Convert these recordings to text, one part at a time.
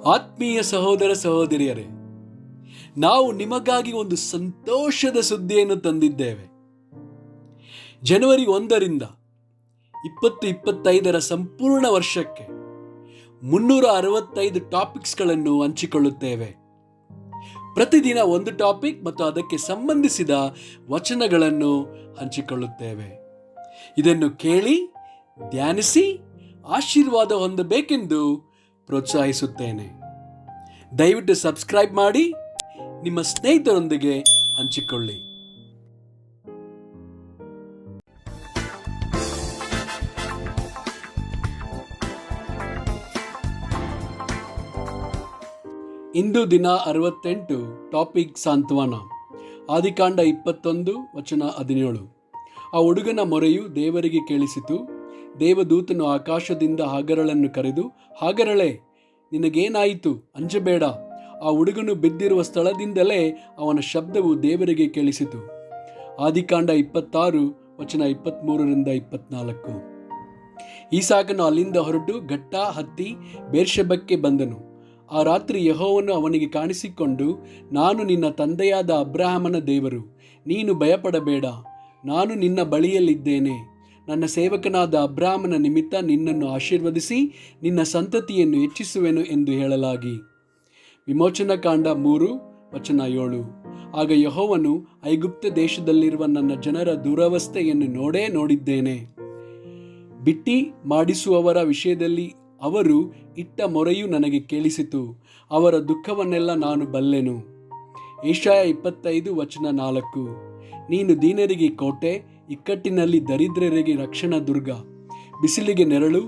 ಆತ್ಮೀಯ ಸಹೋದರ ಸಹೋದರಿಯರೇ, ನಾವು ನಿಮಗಾಗಿ ಒಂದು ಸಂತೋಷದ ಸುದ್ದಿಯನ್ನು ತಂದಿದ್ದೇವೆ. ಜನವರಿ 1ರಿಂದ 2025 ಸಂಪೂರ್ಣ ವರ್ಷಕ್ಕೆ 365 ಟಾಪಿಕ್ಸ್ಗಳನ್ನು ಹಂಚಿಕೊಳ್ಳುತ್ತೇವೆ. ಪ್ರತಿದಿನ ಒಂದು ಟಾಪಿಕ್ ಮತ್ತು ಅದಕ್ಕೆ ಸಂಬಂಧಿಸಿದ ವಚನಗಳನ್ನು ಹಂಚಿಕೊಳ್ಳುತ್ತೇವೆ. ಇದನ್ನು ಕೇಳಿ ಧ್ಯಾನಿಸಿ ಆಶೀರ್ವಾದ ಹೊಂದಬೇಕೆಂದು ಪ್ರೋತ್ಸಾಹಿಸುತ್ತೇನೆ. ದಯವಿಟ್ಟು ಸಬ್ಸ್ಕ್ರೈಬ್ ಮಾಡಿ ನಿಮ್ಮ ಸ್ನೇಹಿತರೊಂದಿಗೆ ಹಂಚಿಕೊಳ್ಳಿ. ಇಂದು ದಿನ 68 ಟಾಪಿಕ್ ಸಾಂತ್ವನ. ಆದಿಕಾಂಡ 21 ವಚನ 17. ಆ ಹುಡುಗನ ಮೊರೆಯು ದೇವರಿಗೆ ಕೇಳಿಸಿತು. ದೇವದೂತನು ಆಕಾಶದಿಂದ ಹಾಗರಳನ್ನು ಕರೆದು, ಹಾಗರಳೆ, ನಿನಗೇನಾಯಿತು? ಅಂಜಬೇಡ. ಆ ಹುಡುಗನು ಬಿದ್ದಿರುವ ಸ್ಥಳದಿಂದಲೇ ಅವನ ಶಬ್ದವು ದೇವರಿಗೆ ಕೇಳಿಸಿತು. ಆದಿಕಾಂಡ 26 ವಚನ 23ರಿಂದ 24. ಈಸಾಕನು ಅಲ್ಲಿಂದ ಹೊರಟು ಘಟ್ಟ ಹತ್ತಿ ಬೇರ್ಷೆಬಕ್ಕೆ ಬಂದನು. ಆ ರಾತ್ರಿ ಯೆಹೋವನು ಅವನಿಗೆ ಕಾಣಿಸಿಕೊಂಡು, ನಾನು ನಿನ್ನ ತಂದೆಯಾದ ಅಬ್ರಹಾಮನ ದೇವರು, ನೀನು ಭಯಪಡಬೇಡ, ನಾನು ನಿನ್ನ ಬಳಿಯಲ್ಲಿದ್ದೇನೆ. ನನ್ನ ಸೇವಕನಾದ ಅಬ್ರಹಾಮನ ನಿಮಿತ್ತ ನಿನ್ನನ್ನು ಆಶೀರ್ವದಿಸಿ ನಿನ್ನ ಸಂತತಿಯನ್ನು ಹೆಚ್ಚಿಸುವೆನು ಎಂದು ಹೇಳಲಾಗಿ. ವಿಮೋಚನಕಾಂಡ 3 ವಚನ 7. ಆಗ ಯೆಹೋವನು, ಐಗುಪ್ತ ದೇಶದಲ್ಲಿರುವ ನನ್ನ ಜನರ ದುರವಸ್ಥೆಯನ್ನು ನೋಡಿದ್ದೇನೆ. ಬಿಟ್ಟಿ ಮಾಡಿಸುವವರ ವಿಷಯದಲ್ಲಿ ಅವರು ಇಟ್ಟ ಮೊರೆಯು ನನಗೆ ಕೇಳಿಸಿತು. ಅವರ ದುಃಖವನ್ನೆಲ್ಲ ನಾನು ಬಲ್ಲೆನು. ಯೆಶಾಯ 25 ವಚನ 4. ನೀನು ದೀನರಿಗೆ ಕೋಟೆ, ಇಕ್ಕಟ್ಟಿನಲ್ಲಿ ದರಿದ್ರರಿಗೆ ರಕ್ಷಣಾ ದುರ್ಗ. ಬಿಸಿಲಿಗೆ ನೆರಳು,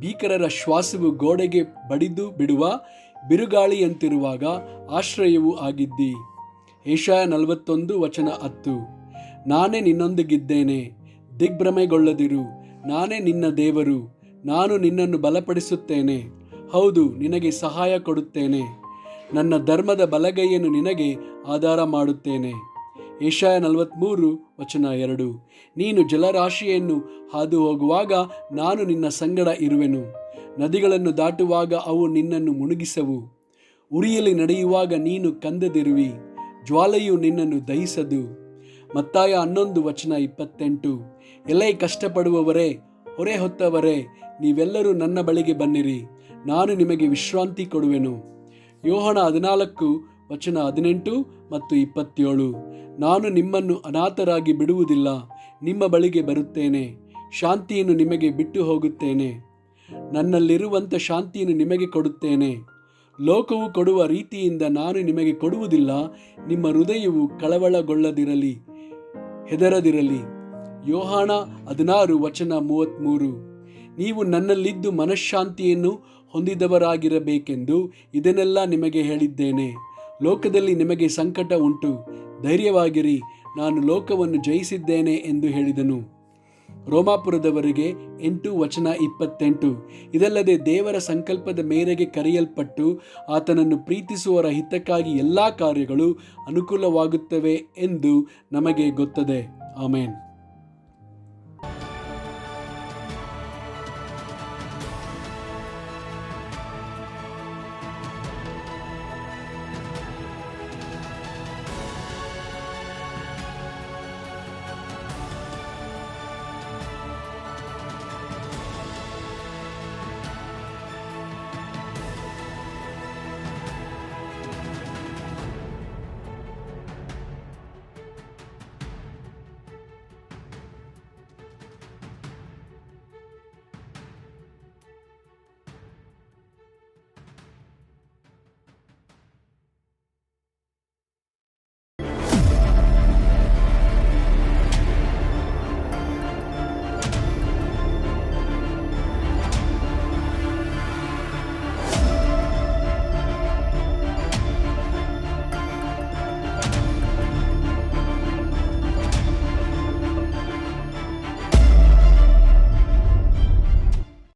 ಭೀಕರರ ಶ್ವಾಸವು ಗೋಡೆಗೆ ಬಡಿದು ಬಿಡುವ ಬಿರುಗಾಳಿಯಂತಿರುವಾಗ ಆಶ್ರಯವೂ ಆಗಿದ್ದಿ. ಯೆಶಾಯ 41 ವಚನ 10. ನಾನೇ ನಿನ್ನೊಂದಿಗಿದ್ದೇನೆ, ದಿಗ್ಭ್ರಮೆಗೊಳ್ಳದಿರು, ನಾನೇ ನಿನ್ನ ದೇವರು, ನಾನು ನಿನ್ನನ್ನು ಬಲಪಡಿಸುತ್ತೇನೆ, ಹೌದು ನಿನಗೆ ಸಹಾಯ ಕೊಡುತ್ತೇನೆ, ನನ್ನ ಧರ್ಮದ ಬಲಗೈಯನ್ನು ನಿನಗೆ ಆಧಾರ ಮಾಡುತ್ತೇನೆ. ಯೆಶಾಯ 43 ವಚನ 2. ನೀನು ಜಲರಾಶಿಯನ್ನು ಹಾದು ಹೋಗುವಾಗ ನಾನು ನಿನ್ನ ಸಂಗಡ ಇರುವೆನು, ನದಿಗಳನ್ನು ದಾಟುವಾಗ ಅವು ನಿನ್ನನ್ನು ಮುಳುಗಿಸವು. ಉರಿಯಲ್ಲಿ ನಡೆಯುವಾಗ ನೀನು ಕಂದದಿರುವಿ, ಜ್ವಾಲೆಯು ನಿನ್ನನ್ನು ದಹಿಸದು. ಮತ್ತಾಯ 11 ವಚನ 28. ಎಲೆ ಕಷ್ಟಪಡುವವರೇ, ಹೊರೆ ಹೊತ್ತವರೇ, ನೀವೆಲ್ಲರೂ ನನ್ನ ಬಳಿಗೆ ಬನ್ನಿರಿ, ನಾನು ನಿಮಗೆ ವಿಶ್ರಾಂತಿ ಕೊಡುವೆನು. ಯೋಹನ 14 ವಚನ 18 ಮತ್ತು 27. ನಾನು ನಿಮ್ಮನ್ನು ಅನಾಥರಾಗಿ ಬಿಡುವುದಿಲ್ಲ, ನಿಮ್ಮ ಬಳಿಗೆ ಬರುತ್ತೇನೆ, ಶಾಂತಿಯನ್ನು ನಿಮಗೆ ಬಿಟ್ಟು ಹೋಗುತ್ತೇನೆ. ನನ್ನಲ್ಲಿರುವಂಥ ಶಾಂತಿಯನ್ನು ನಿಮಗೆ ಕೊಡುತ್ತೇನೆ. ಲೋಕವು ಕೊಡುವ ರೀತಿಯಿಂದ ನಾನು ನಿಮಗೆ ಕೊಡುವುದಿಲ್ಲ. ನಿಮ್ಮ ಹೃದಯವು ಕಳವಳಗೊಳ್ಳದಿರಲಿ, ಹೆದರದಿರಲಿ. ಯೋಹಾನ 16 ವಚನ 33. ನೀವು ನನ್ನಲ್ಲಿದ್ದು ಮನಃಶಾಂತಿಯನ್ನು ಹೊಂದಿದವರಾಗಿರಬೇಕೆಂದು ಇದನ್ನೆಲ್ಲ ನಿಮಗೆ ಹೇಳಿದ್ದೇನೆ. ಲೋಕದಲ್ಲಿ ನಿಮಗೆ ಸಂಕಟ ಉಂಟು, ಧೈರ್ಯವಾಗಿರಿ, ನಾನು ಲೋಕವನ್ನು ಜಯಿಸಿದ್ದೇನೆ ಎಂದು ಹೇಳಿದನು. ರೋಮಾಪುರದವರಿಗೆ 8 ವಚನ 28. ಇದಲ್ಲದೆ ದೇವರ ಸಂಕಲ್ಪದ ಮೇರೆಗೆ ಕರೆಯಲ್ಪಟ್ಟು ಆತನನ್ನು ಪ್ರೀತಿಸುವವರ ಹಿತಕ್ಕಾಗಿ ಎಲ್ಲ ಕಾರ್ಯಗಳು ಅನುಕೂಲವಾಗುತ್ತವೆ ಎಂದು ನಮಗೆ ಗೊತ್ತದೆ. ಆಮೇನ್.